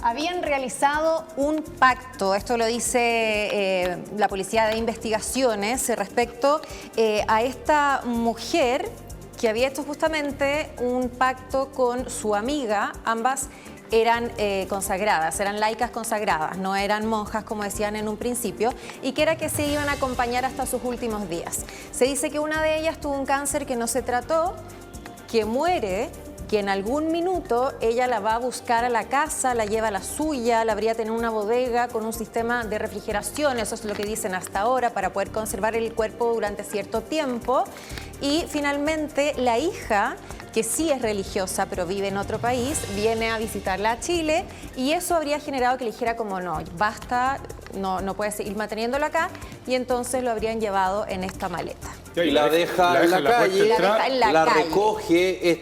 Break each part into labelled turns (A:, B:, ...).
A: Habían realizado un pacto, esto lo dice la Policía de Investigaciones, respecto a esta mujer que había hecho justamente un pacto con su amiga. Ambas eran consagradas, eran laicas consagradas, no eran monjas como decían en un principio, y que era que se iban a acompañar hasta sus últimos días. Se dice que una de ellas tuvo un cáncer que no se trató, que muere, que en algún minuto ella la va a buscar a la casa, la lleva a la suya, la habría tenido una bodega con un sistema de refrigeración, eso es lo que dicen hasta ahora, para poder conservar el cuerpo durante cierto tiempo. Y finalmente la hija, que sí es religiosa pero vive en otro país, viene a visitarla a Chile, y eso habría generado que le dijera como no, basta, no puedes seguir manteniéndolo acá, y entonces lo habrían llevado en esta maleta.
B: Y la deja en la calle, la recoge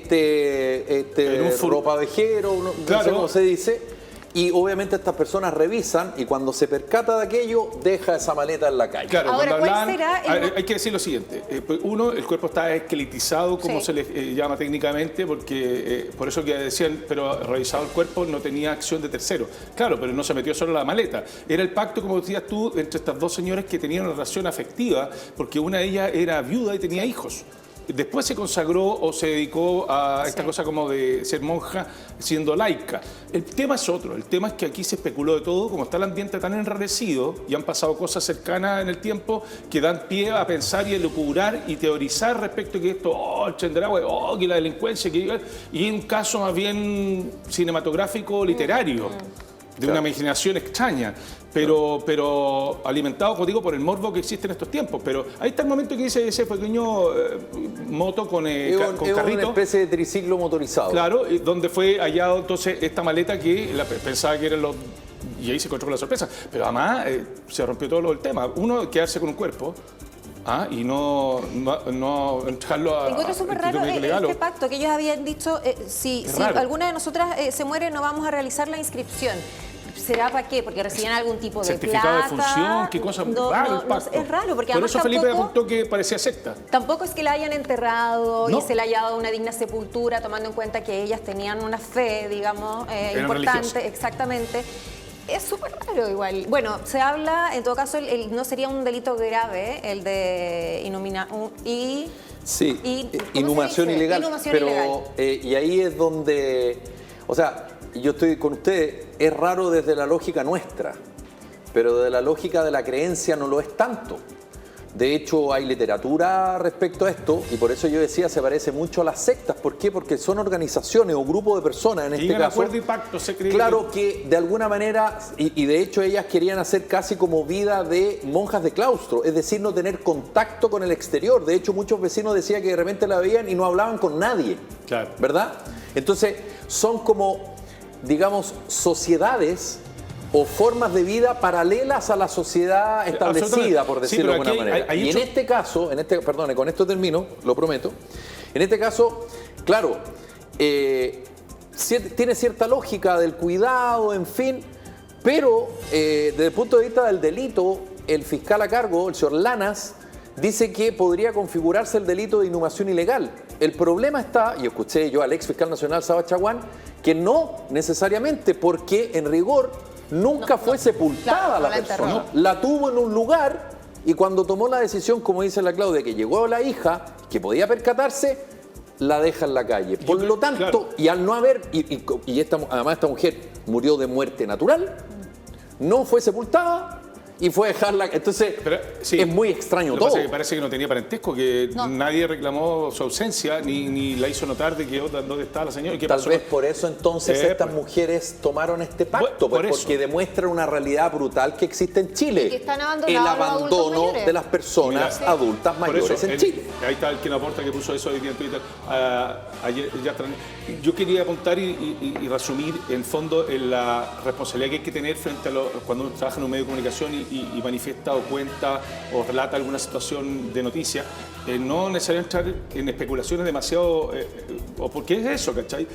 B: en un ropavejero, no sé cómo se dice, y obviamente estas personas revisan y cuando se percata de aquello, deja esa maleta en la calle.
C: Claro,
A: ahora,
C: cuando hablan, hay que decir lo siguiente. Uno, el cuerpo está esqueletizado, como se le llama técnicamente, porque por eso que decían, pero revisado el cuerpo no tenía acción de tercero. Claro, pero no se metió solo en la maleta. Era el pacto, como decías tú, entre estas dos señoras que tenían una relación afectiva, porque una de ellas era viuda y tenía hijos. Después se consagró o se dedicó a esta cosa como de ser monja siendo laica. El tema es otro, el tema es que aquí se especuló de todo, como está el ambiente tan enrarecido y han pasado cosas cercanas en el tiempo que dan pie a pensar y elucubrar y teorizar respecto a que esto, el Chedraui, que la delincuencia, y un caso más bien cinematográfico, literario, de una imaginación extraña. Pero alimentado, como digo, por el morbo que existe en estos tiempos. Pero ahí está el momento que dice ese pequeño moto con carrito.
B: Una especie de triciclo motorizado.
C: Claro, donde fue hallado entonces esta maleta que pensaba que eran los... Y ahí se encontró con la sorpresa. Pero además se rompió todo el tema. Uno, quedarse con un cuerpo. Y no entrarlo a...
A: Encuentro súper raro este pacto que ellos habían dicho, si alguna de nosotras se muere no vamos a realizar la inscripción. ¿Será para qué? Porque recibían algún tipo de
C: certificado
A: plata.
C: de función, qué cosa raro el pacto.
A: Es raro, porque
C: por
A: además
C: eso Felipe apuntó que parecía secta.
A: Tampoco es que la hayan enterrado y se le haya dado una digna sepultura, tomando en cuenta que ellas tenían una fe, digamos, importante. Religiosas. Exactamente. Es súper raro igual. Bueno, se habla, en todo caso, no sería un delito grave, el de
B: inhumación ilegal. Y ahí es donde, o sea, yo estoy con ustedes, es raro desde la lógica nuestra, pero de la lógica de la creencia no lo es tanto. De hecho, hay literatura respecto a esto y por eso yo decía, se parece mucho a las sectas. ¿Por qué? Porque son organizaciones o grupos de personas, en este caso.
C: Acuerdo y pacto, se cree
B: claro que de alguna manera, y de hecho ellas querían hacer casi como vida de monjas de claustro, es decir, no tener contacto con el exterior. De hecho, muchos vecinos decían que de repente la veían y no hablaban con nadie, ¿verdad? Entonces, son como, digamos, sociedades o formas de vida paralelas a la sociedad establecida, por decirlo de alguna manera. Y en este caso, perdone, con esto termino, lo prometo, en este caso, claro, tiene cierta lógica del cuidado, en fin, pero desde el punto de vista del delito, el fiscal a cargo, el señor Lanas, dice que podría configurarse el delito de inhumación ilegal. El problema está, y escuché yo al ex fiscal nacional Saba Chaguán, que no necesariamente, porque en rigor nunca fue sepultada la persona. La tuvo en un lugar y cuando tomó la decisión, como dice la Claudia, que llegó la hija, que podía percatarse, la deja en la calle. Por lo tanto, y al no haber, además esta mujer murió de muerte natural, no fue sepultada y fue a dejarla. Entonces, es muy extraño todo.
C: Pasa que parece que no tenía parentesco, que nadie reclamó su ausencia, ni la hizo notar de que dónde estaba la señora.
B: Tal vez por eso entonces estas mujeres tomaron este pacto, porque demuestran una realidad brutal que existe en Chile.
A: Que están
B: el abandono de las personas adultas mayores en Chile.
C: Ahí está el que nos aporta, que puso eso hoy día en Twitter. Yo quería apuntar y resumir en fondo en la responsabilidad que hay que tener frente a cuando uno trabaja en un medio de comunicación y manifiesta o cuenta o relata alguna situación de noticia, no necesariamente entrar en especulaciones demasiado, o porque es eso, ¿cachai?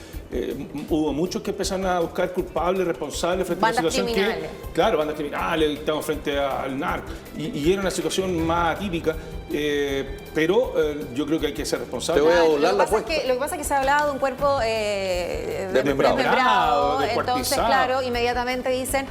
C: Hubo muchos que empezaron a buscar culpables, responsables frente a una situación que, claro, bandas criminales, estamos frente al narco, y era una situación más atípica. pero yo creo que hay que ser responsable.
B: Te voy a
A: Lo
B: doblar
A: que
B: la
A: pasa es
B: apuesta.
A: que, lo que pasa es que se ha hablado de un cuerpo
B: Desmembrado.
A: entonces,
C: Descuartizado.
A: claro, inmediatamente dicen,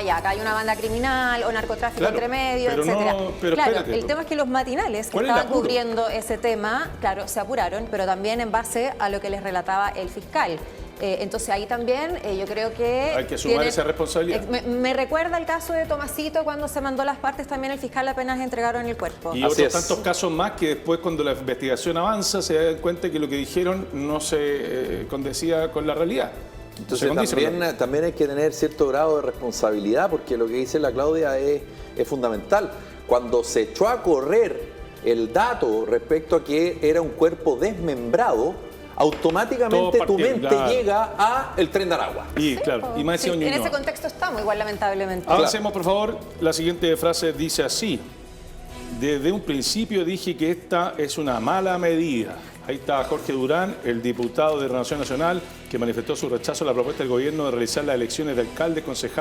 A: ya, acá hay una banda criminal o narcotráfico
C: Claro,
A: entre medio,
C: pero
A: etcétera.
C: no, pero
A: claro,
C: espérate,
A: el tema es que los matinales que
C: ¿cuál es el
A: estaban
C: apuro?
A: cubriendo ese tema, claro, se apuraron, pero también en base a lo que les relataba el fiscal. Entonces ahí también yo creo que...
C: Hay que asumir esa responsabilidad.
A: Me recuerda el caso de Tomasito cuando se mandó las partes, también el fiscal apenas entregaron el cuerpo.
C: Y
B: Así
C: otros
B: es.
C: tantos casos más que después, cuando la investigación avanza, se dan cuenta que lo que dijeron no se condecía con la realidad.
B: Entonces
C: Se condice con la realidad.
B: también hay que tener cierto grado de responsabilidad, porque lo que dice la Claudia es fundamental. Cuando se echó a correr el dato respecto a que era un cuerpo desmembrado, automáticamente
C: Todo
B: tu
C: partió,
B: mente
C: claro.
B: llega a el Tren de Aragua.
C: Y claro, y más
A: Sí,
C: encima
A: en ese
C: Ñuñoa.
A: contexto estamos igual, lamentablemente.
C: Avancemos, por favor. La siguiente frase dice así. Desde un principio dije que esta es una mala medida. Ahí está Jorge Durán, el diputado de Renovación Nacional, que manifestó su rechazo a la propuesta del gobierno de realizar las elecciones de alcaldes, concejales